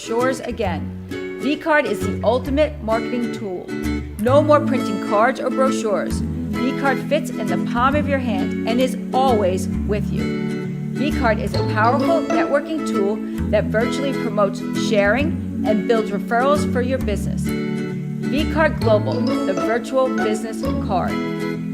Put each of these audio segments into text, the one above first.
brochures again. vCard is the ultimate marketing tool. No more printing cards or brochures. vCard fits in the palm of your hand and is always with you. vCard is a powerful networking tool that virtually promotes sharing and builds referrals for your business. vCard Global, the virtual business card.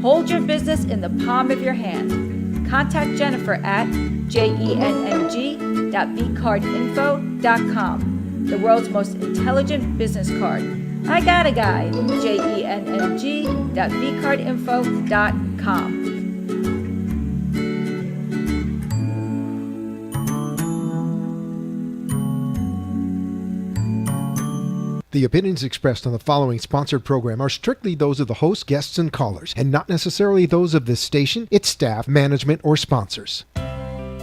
Hold your business in the palm of your hand. Contact Jennifer at jenng.vcardinfo.com, the world's most intelligent business card. I got a guy, jenng.vcardinfo.com. The opinions expressed on the following sponsored program are strictly those of the host, guests, and callers, and not necessarily those of this station, its staff, management, or sponsors.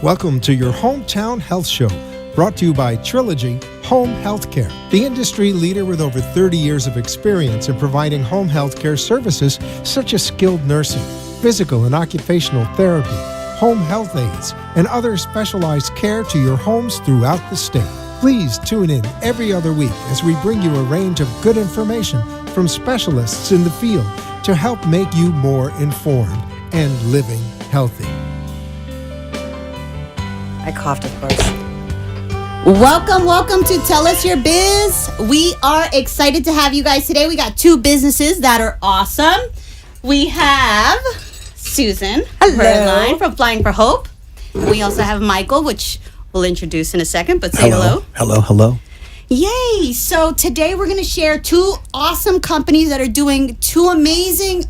Welcome to your Hometown Health Show, brought to you by Trilogy Home Healthcare, the industry leader with over 30 years of experience in providing home healthcare services such as skilled nursing, physical and occupational therapy, home health aides, and other specialized care to your homes throughout the state. Please tune in every other week as we bring you a range of good information from specialists in the field to help make you more informed and living healthy. I coughed, of course. Welcome to Tell Us Your Biz. We are excited to have you guys today. We got two businesses that are awesome. We have Susan Berline from Flying for Hope. We also have Michael, which we'll introduce in a second, but say hello. Hello. Yay! So today we're going to share two awesome companies that are doing two amazing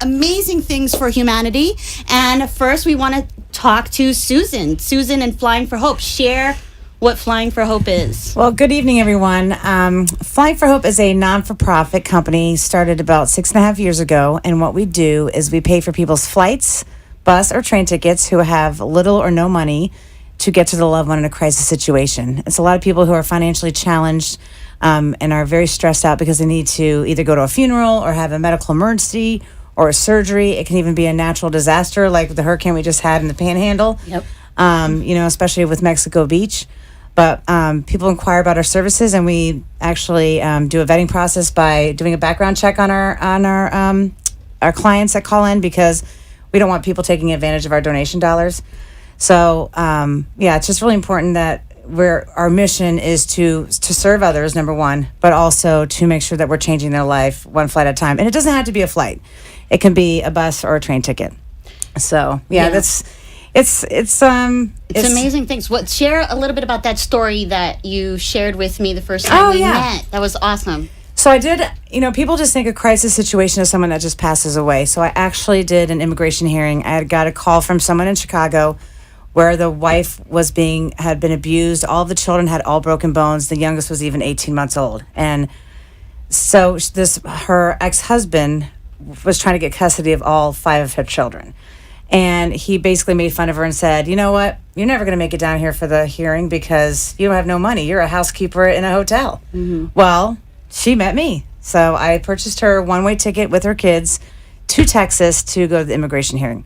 things for humanity. And first we want to talk to Susan. Susan and Flying for Hope. Share what Flying for Hope is. Well, good evening, everyone. Flying for Hope is a non-for-profit company started about 6.5 years ago. And what we do is we pay for people's flights, bus, or train tickets who have little or no money to get to the loved one in a crisis situation. It's a lot of people who are financially challenged and are very stressed out because they need to either go to a funeral or have a medical emergency or a surgery. It can even be a natural disaster like the hurricane we just had in the Panhandle. Yep. Especially with Mexico Beach. But people inquire about our services, and we actually do a vetting process by doing a background check on our clients that call in, because we don't want people taking advantage of our donation dollars. So, it's just really important that our mission is to serve others, number one, but also to make sure that we're changing their life one flight at a time. And it doesn't have to be a flight. It can be a bus or a train ticket. So, it's amazing things. Share a little bit about that story that you shared with me the first time we met. That was awesome. So I did, people just think a crisis situation is someone that just passes away. So I actually did an immigration hearing. I had got a call from someone in Chicago where the wife had been abused. All the children had all broken bones. The youngest was even 18 months old. And so her ex-husband was trying to get custody of all 5 of her children. And he basically made fun of her and said, you know what? You're never going to make it down here for the hearing because you don't have no money. You're a housekeeper in a hotel. Mm-hmm. Well, she met me. So I purchased her one-way ticket with her kids to Texas to go to the immigration hearing.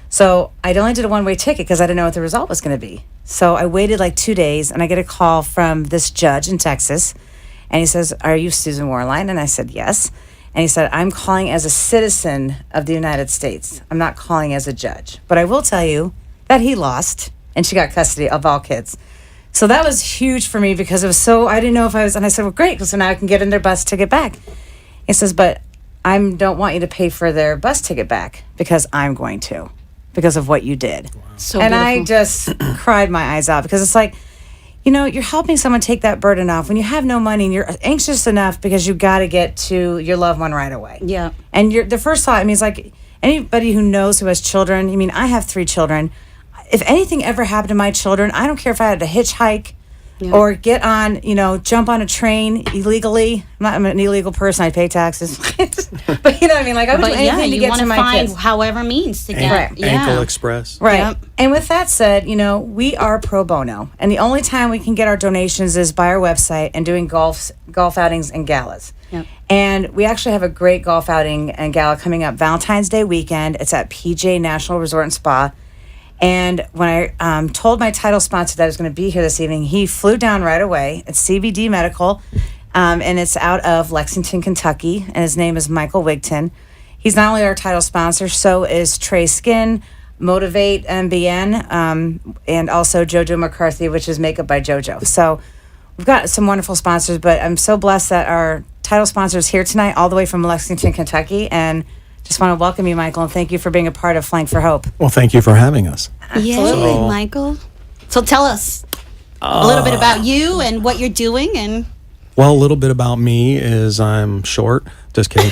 So I only did a one-way ticket because I didn't know what the result was going to be. So I waited like 2 days, and I get a call from this judge in Texas. And he says, are you Susan Warline? And I said, yes. And he said, I'm calling as a citizen of the United States. I'm not calling as a judge. But I will tell you that he lost, and she got custody of all kids. So that was huge for me because it was I didn't know if I was, and I said, well, great, because so now I can get in their bus ticket back. He says, but I don't want you to pay for their bus ticket back because I'm going to, because of what you did. Wow. So and beautiful. I just cried my eyes out because it's like, you're helping someone take that burden off when you have no money and you're anxious enough because you got to get to your loved one right away. Yeah. And the first thought, it's like anybody who knows who has children, I have 3 children. If anything ever happened to my children, I don't care if I had to hitchhike or get on, jump on a train illegally. I'm an illegal person. I pay taxes. But you know what I mean? Like I would do anything to get to my kids. However means to get. Right. Ankle Express. Right. Yep. And with that said, we are pro bono. And the only time we can get our donations is by our website and doing golf outings and galas. Yep. And we actually have a great golf outing and gala coming up Valentine's Day weekend. It's at PJ National Resort and Spa. And when I told my title sponsor that I was going to be here this evening, he flew down right away. It's CBD Medical, and it's out of Lexington, Kentucky, and his name is Michael Wigton. He's not only our title sponsor, so is Trey Skin, Motivate MBN, and also JoJo McCarthy, which is Makeup by JoJo. So we've got some wonderful sponsors, but I'm so blessed that our title sponsor is here tonight, all the way from Lexington, Kentucky, and just want to welcome you, Michael, and thank you for being a part of Flank for Hope. Well, thank you for having us. Yay, So- Michael. So tell us a little bit about you and what you're doing. And Well, a little bit about me is I'm short. Just kidding.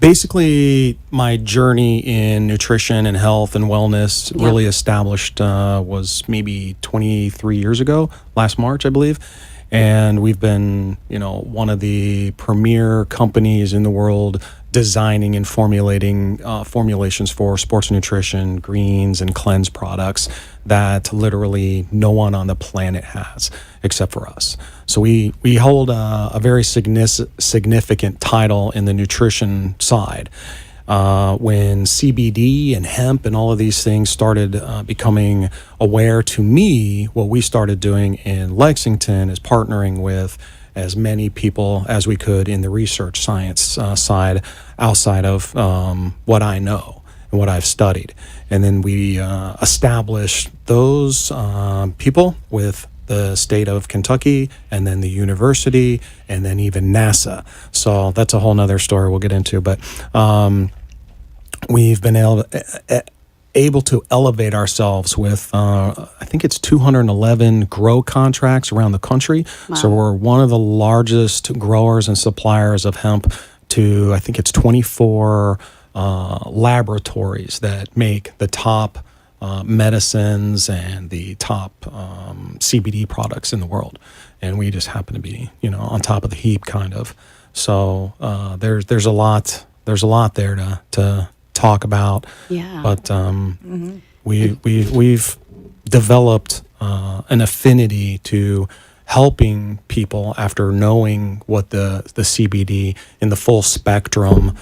Basically, my journey in nutrition and health and wellness really established was maybe 23 years ago, last March, I believe. And we've been, one of the premier companies in the world designing and formulating formulations for sports nutrition, greens, and cleanse products that literally no one on the planet has except for us. So we hold a very significant title in the nutrition side. When CBD and hemp and all of these things started becoming aware to me, what we started doing in Lexington is partnering with as many people as we could in the research science side outside of what I know and what I've studied. And then we established those people with the state of Kentucky and then the university and then even NASA. So that's a whole nother story we'll get into. But we've been able to elevate ourselves with, I think it's 211 grow contracts around the country. Wow. So we're one of the largest growers and suppliers of hemp to, I think it's 24 laboratories that make the top medicines and the top CBD products in the world. And we just happen to be, on top of the heap kind of. So there's a lot there to talk about. Yeah. But we've developed an affinity to helping people after knowing what the CBD in the full spectrum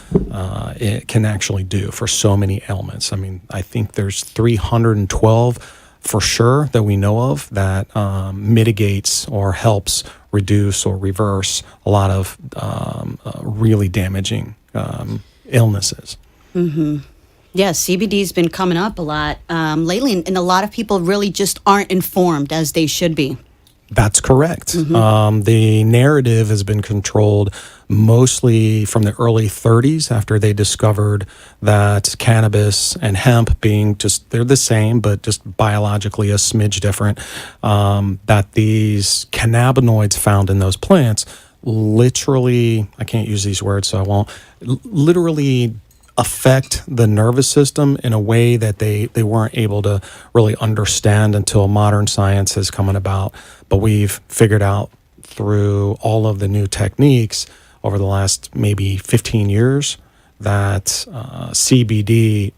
it can actually do for so many ailments. I mean, I think there's 312 for sure that we know of that mitigates or helps reduce or reverse a lot of really damaging illnesses. Mm-hmm. Yeah, CBD's been coming up a lot lately, and a lot of people really just aren't informed as they should be. That's correct. The narrative has been controlled mostly from the early 30s after they discovered that cannabis and hemp being they're the same, but just biologically a smidge different, that these cannabinoids found in those plants literally, I can't use these words so I won't, literally affect the nervous system in a way that they weren't able to really understand until modern science has come about. But we've figured out through all of the new techniques over the last maybe 15 years that CBD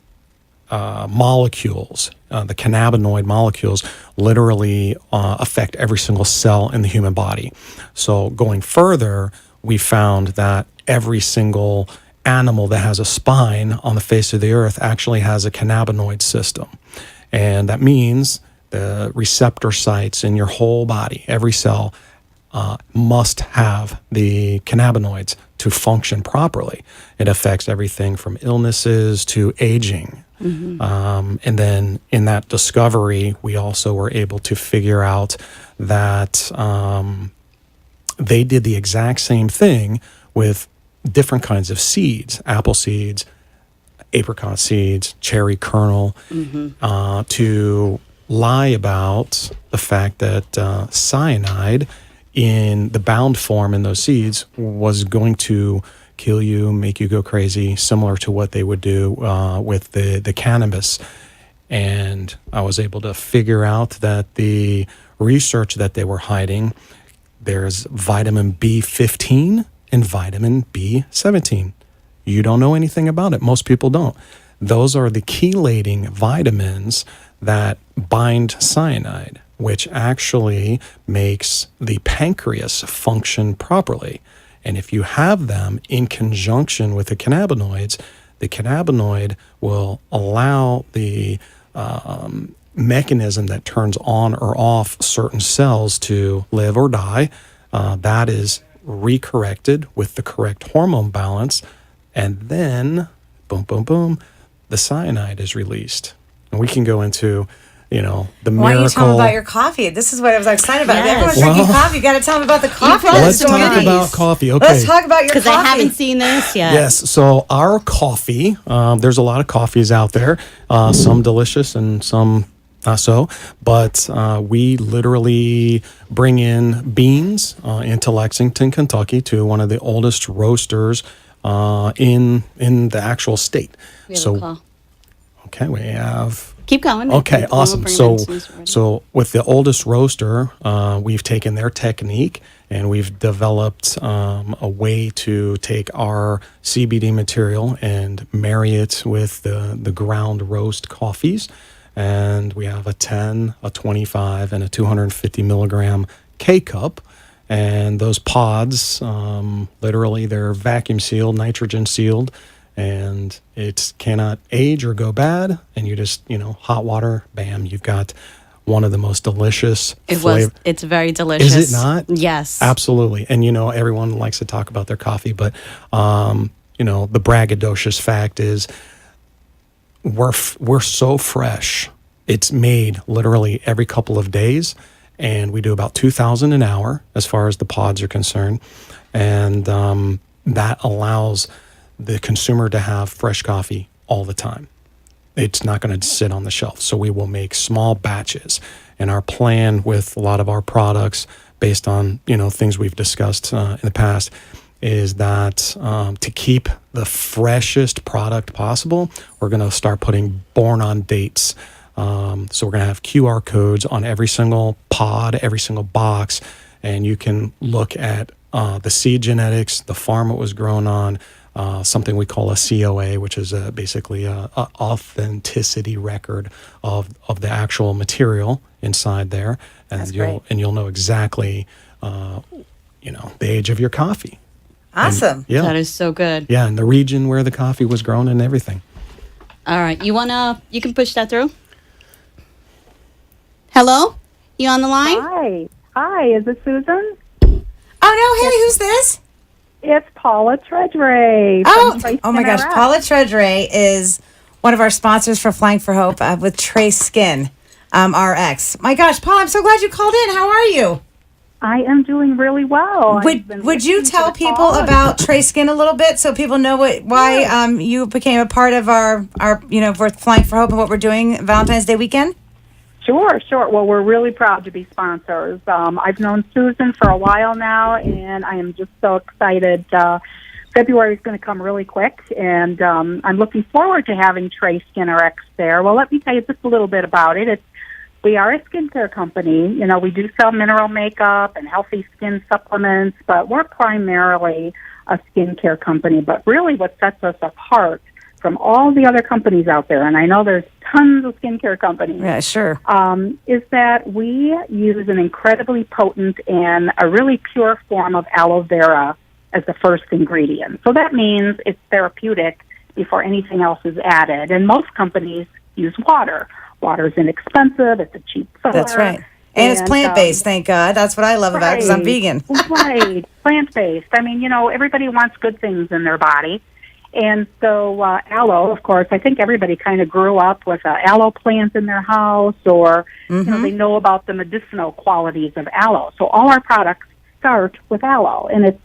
molecules, the cannabinoid molecules, literally affect every single cell in the human body. So going further, we found that every single animal that has a spine on the face of the earth actually has a cannabinoid system. And that means the receptor sites in your whole body, every cell, must have the cannabinoids to function properly. It affects everything from illnesses to aging. And then in that discovery, we also were able to figure out that they did the exact same thing with different kinds of seeds, apple seeds, apricot seeds, cherry kernel, to lie about the fact that cyanide in the bound form in those seeds was going to kill you, make you go crazy, similar to what they would do with the cannabis. And I was able to figure out that the research that they were hiding, there's vitamin B15 and vitamin B17. You don't know anything about it. Most people don't. Those are the chelating vitamins that bind cyanide, which actually makes the pancreas function properly. And if you have them in conjunction with the cannabinoids, The cannabinoid will allow the mechanism that turns on or off certain cells to live or die. That is recorrected with the correct hormone balance, and then boom, boom, boom, the cyanide is released. And we can go into, the miracle. Why don't you tell me about your coffee? This is what I was excited about. Yes. Everyone's drinking coffee. You got to tell me about the coffee. brought Let's some talk goodies. about coffee. Okay. Let's talk about your coffee. Because I haven't seen this yet. Yes. So our coffee, there's a lot of coffees out there, some delicious and some not so. But we literally bring in beans into Lexington, Kentucky, to one of the oldest roasters in the actual state. We have a call. Okay, we have. Keep going. Okay, We'll awesome. bring So, them as soon as we're ready. so with the oldest roaster, we've taken their technique and we've developed a way to take our CBD material and marry it with the ground roast coffees. And we have a 10, a 25, and a 250 milligram K-cup. And those pods, literally, they're vacuum sealed, nitrogen sealed, and it cannot age or go bad. And you just, hot water, bam, you've got one of the most delicious It's very delicious. Is it not? Yes. Absolutely. And, everyone likes to talk about their coffee, but, the braggadocious fact is we're so fresh. It's made literally every couple of days, and we do about 2,000 an hour as far as the pods are concerned. And that allows the consumer to have fresh coffee all the time. It's not going to sit on the shelf. So we will make small batches. And our plan with a lot of our products, based on, things we've discussed in the past, is that to keep the freshest product possible, we're going to start putting born on dates. So we're going to have QR codes on every single pod, every single box, and you can look at the seed genetics, the farm it was grown on, something we call a COA, which is basically a authenticity record of the actual material inside there, and That's great. you'll know exactly the age of your coffee. Awesome. Yeah, That is so good. yeah, and the region where the coffee was grown and everything. All right. You can push that through. Hello? You on the line? Hi, is it Susan? Oh, no. Hey, who's this? It's Paula Treadray. Oh my gosh. Paula Treadray is one of our sponsors for Flying for Hope with Trace Skin RX. My gosh, Paula, I'm so glad you called in. How are you? I am doing really well. Would you tell people about Trace Skin a little bit so people know why you became a part of our for Flying for Hope and what we're doing Valentine's Day weekend? Sure. Well, we're really proud to be sponsors. I've known Susan for a while now, and I am just so excited. February is going to come really quick, and I'm looking forward to having Trace Skin RX there. Well, let me tell you just a little bit about it. We are a skincare company. We do sell mineral makeup and healthy skin supplements, but we're primarily a skincare company. But really what sets us apart from all the other companies out there, and I know there's tons of skincare companies, Yeah, sure. is that we use an incredibly potent and a really pure form of aloe vera as the first ingredient. So that means it's therapeutic before anything else is added. And most companies use water. Water is inexpensive. It's a cheap filler. That's right. And it's plant-based, thank God. That's what I love about it because I'm vegan. Right. Plant-based. I mean, everybody wants good things in their body. And so aloe, of course, I think everybody kind of grew up with an aloe plant in their house, or they know about the medicinal qualities of aloe. So all our products start with aloe, and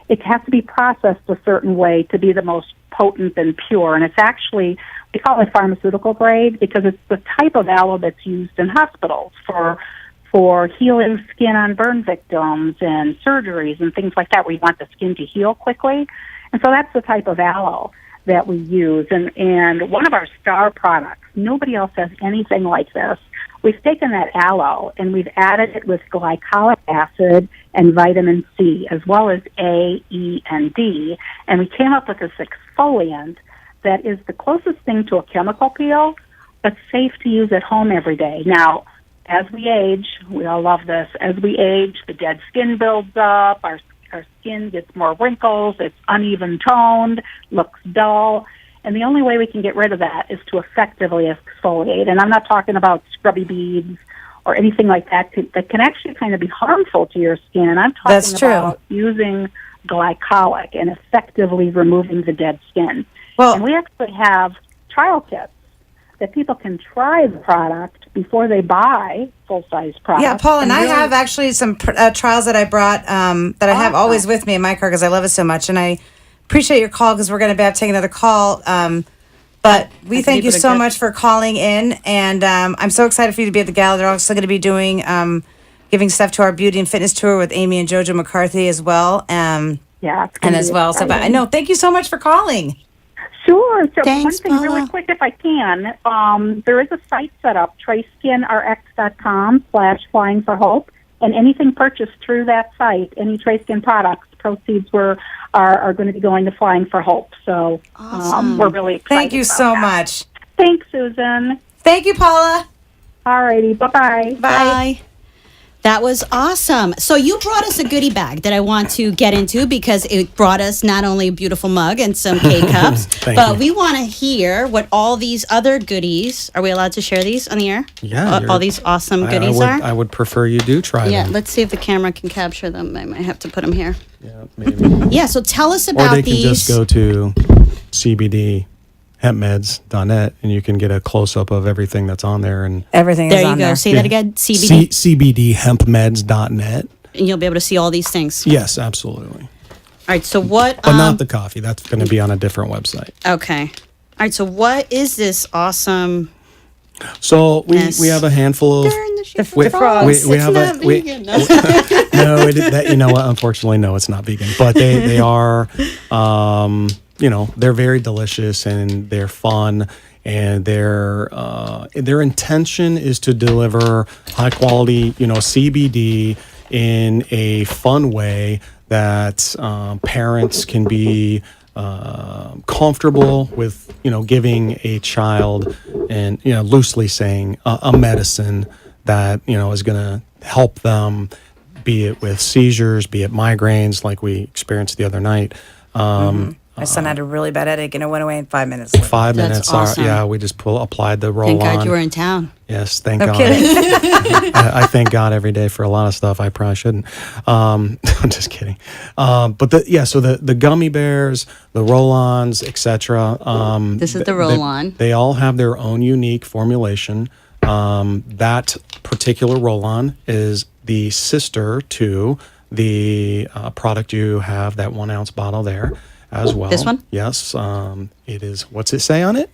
it has to be processed a certain way to be the most potent and pure. And it's actually, we call it pharmaceutical grade because it's the type of aloe that's used in hospitals for healing skin on burn victims and surgeries and things like that, where you want the skin to heal quickly. And so that's the type of aloe that we use. And one of our star products, nobody else has anything like this. We've taken that aloe and we've added it with glycolic acid and vitamin C, as well as A, E, and D. And we came up with this exfoliant that is the closest thing to a chemical peel, but safe to use at home every day. Now, as we age, we all love this, as we age, the dead skin builds up, our skin gets more wrinkles, it's uneven toned, looks dull, And the only way we can get rid of that is to effectively exfoliate. And I'm not talking about scrubby beads or anything like that that can actually kind of be harmful to your skin. I'm talking That's true. about using glycolic and effectively removing the dead skin. Well- and we actually have trial kits that people can try the product before they buy full-size product. Yeah, Paul, and I really- have actually some trials that I brought that I have always with me in my car because I love it so much. And I appreciate your call because we're going to be able to take another call. But we thank you so much for calling in. And I'm so excited for you to be at the gala. They're also going to be doing, giving stuff to our beauty and fitness tour with Amy and JoJo McCarthy as well. Yeah, it's And gonna as be well. So, but I exciting. know, thank you so much for calling. Sure. So Thanks, one thing really Paula. quick, if I can, there is a site set up, TraceSkinRx.com/Flying for Hope, and anything purchased through that site, any TraceSkin products, proceeds are going to be going to Flying for Hope. So we're really excited. Thank you about so that. much. Thanks, Susan. Thank you, Paula. All righty. Bye-bye. Bye. That was awesome. So you brought us a goodie bag that I want to get into because it brought us not only a beautiful mug and some K-Cups, Thank but you. we want to hear what all these other goodies, are we allowed to share these on the air? Yeah, All these awesome goodies I are? would prefer you do try Yeah, them. let's see if the camera can capture them. I might have to put them here. Yeah, maybe. Yeah, so tell us Or about they can these. just go to cbdhempmeds.net and you can get a close-up of everything that's on there. And Everything There is you on go. there. Say that again. CBD. cbdhempmeds.net. And you'll be able to see all these things. Yes, absolutely. All right, so what... But not the coffee. That's going to be on a different website. Okay. All right, so what is this awesome... So Yes. we have a handful of... Darn the shit we- frogs. we It's have not a... we- vegan. no, you know what? Unfortunately, no, it's not vegan. But they are, they're very delicious and they're fun. And their intention is to deliver high quality, CBD in a fun way that parents can be comfortable with, giving a child, and loosely saying a medicine that is going to help them, be it with seizures, be it migraines, like we experienced the other night. My son had a really bad headache and it went away in 5 minutes. 5 That's minutes. awesome. We just applied the roll Thank on. God you were in town. Yes, thank No God. kidding. I thank God every day for a lot of stuff. I probably shouldn't. I'm just kidding. So the gummy bears, the roll-ons, etc. This is the roll-on. They all have their own unique formulation. That particular roll-on is the sister to the product you have, that 1 ounce bottle there as well. This one? Yes. It is. What's it say on it?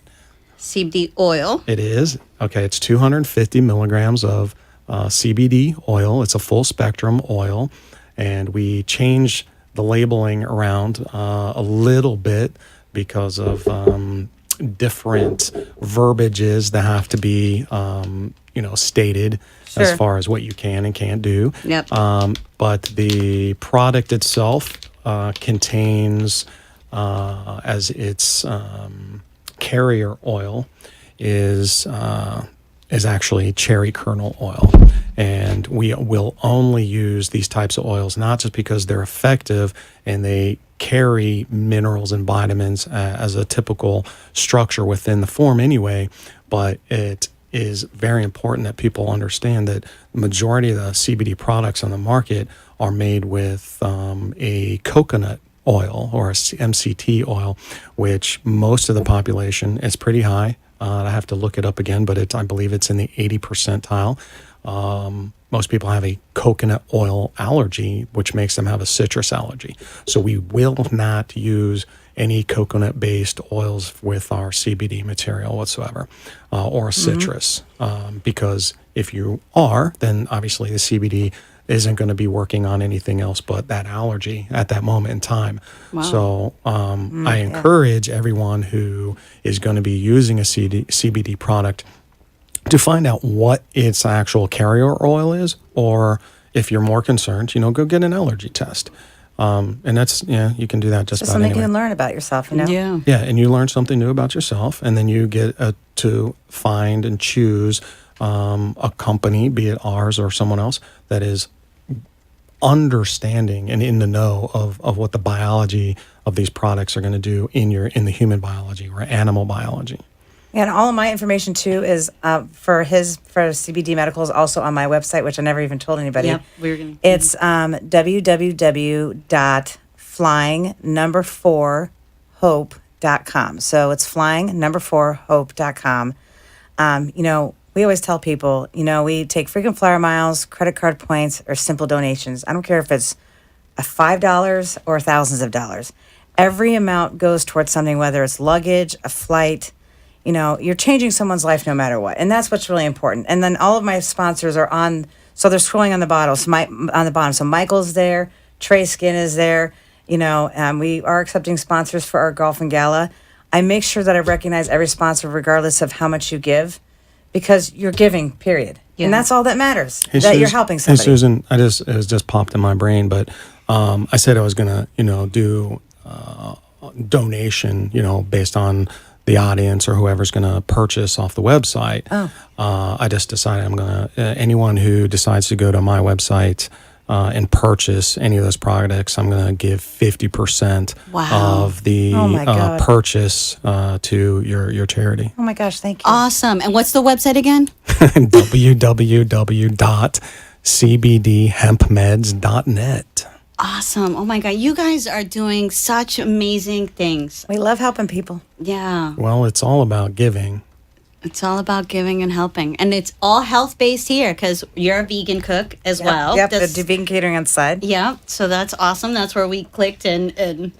CBD oil. It is. Okay, it's 250 milligrams of CBD oil. It's a full spectrum oil. And we change the labeling around a little bit because of different verbiages that have to be, stated as Sure. far as what you can and can't do. Yep. But the product itself contains, as its carrier oil, is actually cherry kernel oil. And we will only use these types of oils, not just because they're effective and they carry minerals and vitamins as a typical structure within the form anyway, but it is very important that people understand that the majority of the CBD products on the market are made with a coconut oil or a MCT oil, which most of the population is pretty high. I have to look it up again, but I believe it's in the 80 percentile. Most people have a coconut oil allergy, which makes them have a citrus allergy. So we will not use any coconut-based oils with our CBD material whatsoever, or citrus, because if you are, then obviously the CBD isn't going to be working on anything else but that allergy at that moment in time. Wow. So I encourage everyone who is going to be using a CBD product to find out what its actual carrier oil is, or if you're more concerned, go get an allergy test. And that's, you can do that just Just about something you anywhere. can learn about yourself, you know? Yeah. Yeah, and you learn something new about yourself, and then you get to find and choose a company, be it ours or someone else, that is understanding and in the know of what the biology of these products are going to do in the human biology or animal biology. And all of my information too is for CBD Medical is also on my website, which I never even told anybody. Yep, we were gonna. It's www.flying4hope.com. So it's flying4hope.com. We always tell people, we take frequent flyer miles, credit card points, or simple donations. I don't care if it's $5 or thousands of dollars. Every amount goes towards something, whether it's luggage, a flight. You're changing someone's life no matter what. And that's what's really important. And then all of my sponsors are on, so they're scrolling on the bottom. On the bottom. So Michael's there, Trey Skin is there. We are accepting sponsors for our golf and gala. I make sure that I recognize every sponsor regardless of how much you give, because you're giving, period. Yeah. And that's all that matters, Hey, that you're Susan- helping Hey, somebody. Susan, it was just popped in my brain, but I said I was going to, do donation, based on the audience or whoever's going to purchase off the website. I just decided I'm going to, anyone who decides to go to my website and purchase any of those products, I'm going to give 50% Wow. of the Oh my God. purchase to your charity. Oh my gosh, thank you. Awesome. And what's the website again? www.cbdhempmeds.net. Awesome. Oh my God. You guys are doing such amazing things. We love helping people. Yeah. Well, it's all about giving. It's all about giving and helping. And it's all health based here because you're a vegan cook as well. Yep, That's- the vegan catering on the side. yeah. So that's awesome. That's where we clicked and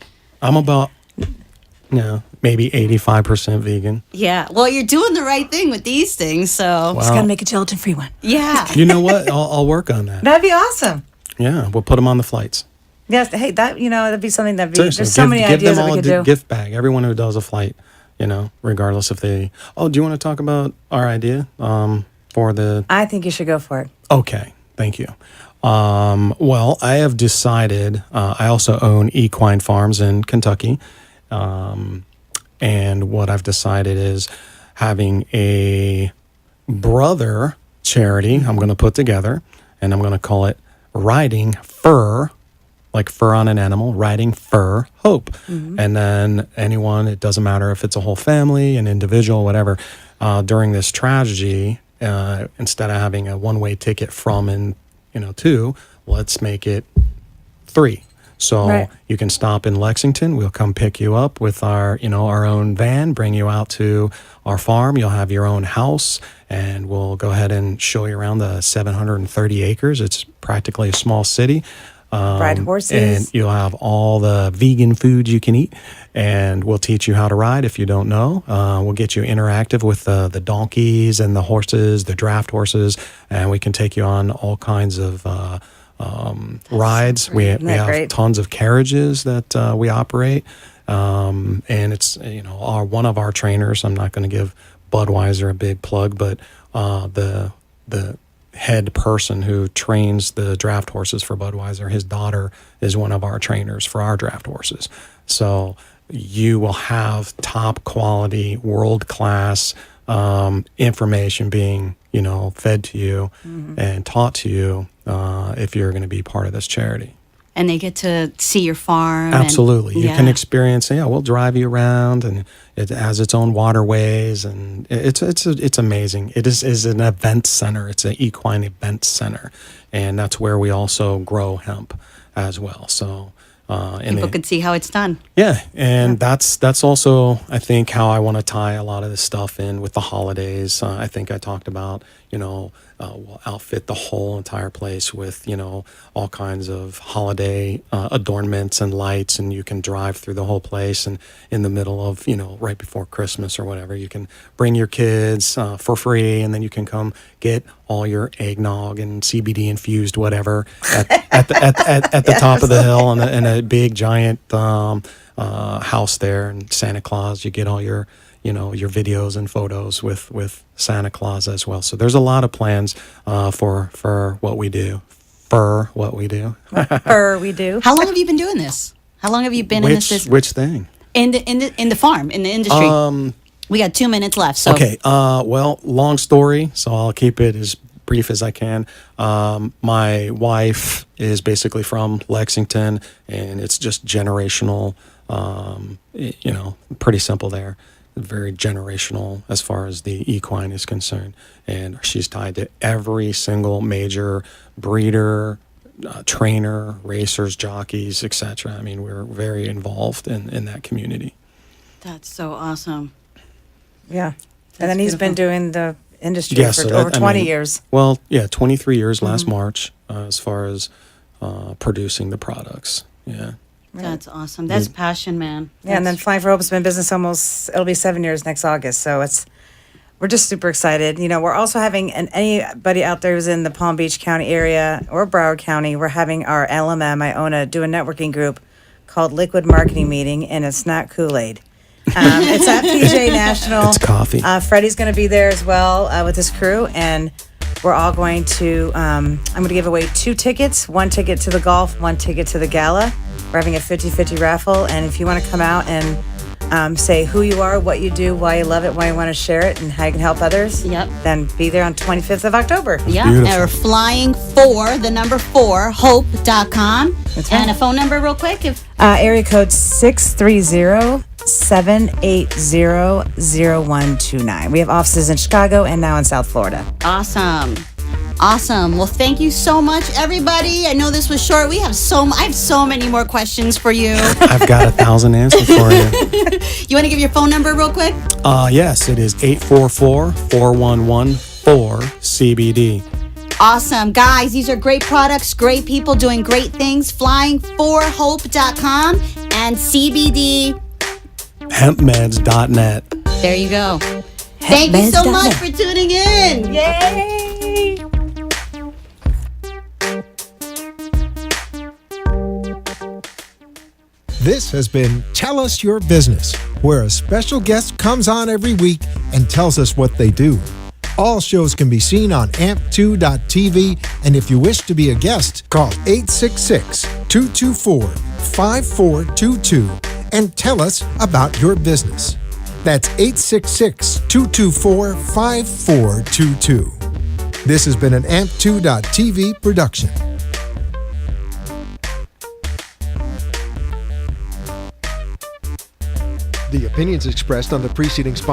I'm about, maybe 85% vegan. yeah. Well, you're doing the right thing with these things. So Just gotta make a gelatin-free one. yeah. You know what? I'll work on that. That'd be awesome. Yeah, we'll put them on the flights. Yes, hey, that'd be something that'd be. Seriously, There's so many give ideas them that all we a could do. gift bag. Everyone who does a flight, regardless if they. Oh, do you want to talk about our idea for the? I think you should go for it. Okay, thank you. Well, I have decided. I also own equine farms in Kentucky, and what I've decided is having a brother charity. I'm going to put together, and I'm going to call it Riding Fur, like fur on an animal, Riding Fur Hope. And then anyone, it doesn't matter if it's a whole family, an individual, whatever, during this tragedy, instead of having a one-way ticket from and, to, let's make it 3. So Right. you can stop in Lexington. We'll come pick you up with our own van, bring you out to our farm. You'll have your own house, and we'll go ahead and show you around the 730 acres. It's practically a small city. Ride horses. And you'll have all the vegan foods you can eat, and we'll teach you how to ride if you don't know. We'll get you interactive with the donkeys and the horses, the draft horses, and we can take you on all kinds of rides. We Isn't that have great? tons of carriages that we operate, and it's one of our trainers. I'm not going to give Budweiser a big plug, but the head person who trains the draft horses for Budweiser, his daughter is one of our trainers for our draft horses. So you will have top quality, world class information being fed to you and taught to you if you're going to be part of this charity. And they get to see your farm. Absolutely. And, You can experience, we'll drive you around, and it has its own waterways, and it's amazing. It is an event center. It's an equine event center, and that's where we also grow hemp as well. So people could see how it's done. yeah, and that's also, I think, how I want to tie a lot of this stuff in with the holidays. I think I talked about, we'll outfit the whole entire place with, all kinds of holiday adornments and lights, and you can drive through the whole place, and in the middle of, right before Christmas or whatever, you can bring your kids for free, and then you can come get all your eggnog and CBD infused whatever at the top of the hill in a big giant house there, and Santa Claus. You get all your your videos and photos with Santa Claus as well. So there's a lot of plans for what we do. For what we do. We do. How long have you been doing this? How long have you been in this business? Which thing? In the farm, in the industry. We got 2 minutes left. So Okay. Well, long story, so I'll keep it as brief as I can. My wife is basically from Lexington, and it's just generational. Pretty simple there. Very generational as far as the equine is concerned, and she's tied to every single major breeder, trainer, racers, jockeys, etc. I mean, we're very involved in that community. That's so awesome. Yeah. And then he's been doing the industry Yeah, for so over that- I 20 mean, years. Well, yeah, 23 years last March as far as producing the products. Yeah. That's awesome. That's passion, man. Yeah, and then That's- Flying for Hope's been in business it'll be 7 years next August. So we're just super excited. We're also having, and anybody out there who's in the Palm Beach County area or Broward County, we're having our LMM, Iona, do a networking group called Liquid Marketing Meeting, and it's not Kool-Aid. It's at PJ National. It's coffee. Freddie's going to be there as well with his crew, and we're all going to, I'm going to give away 2 tickets, 1 ticket to the golf, 1 ticket to the gala. We're having a 50-50 raffle, and if you want to come out and say who you are, what you do, why you love it, why you want to share it, and how you can help others, Yep. then be there on 25th of October. Yeah, beautiful. and we're flying for the number 4 hope.com. That's And right. a phone number real quick if Area code 630-780-0129. We have offices in Chicago and now in South Florida. awesome. Awesome. Well, thank you so much, everybody. I know this was short. I have so many more questions for you. I've got 1,000 answers for you. You want to give your phone number real quick? Yes, it is 844-411-4CBD. Awesome. Guys, these are great products, great people doing great things. Flying4hope.com and CBD. Hempmeds.net. There you go. Thank you so much Hempmeds.net. for tuning in. Yay! This has been Tell Us Your Business, where a special guest comes on every week and tells us what they do. All shows can be seen on amp2.tv, and if you wish to be a guest, call 866-224-5422 and tell us about your business. That's 866-224-5422. This has been an amp2.tv production. The opinions expressed on the preceding sponsor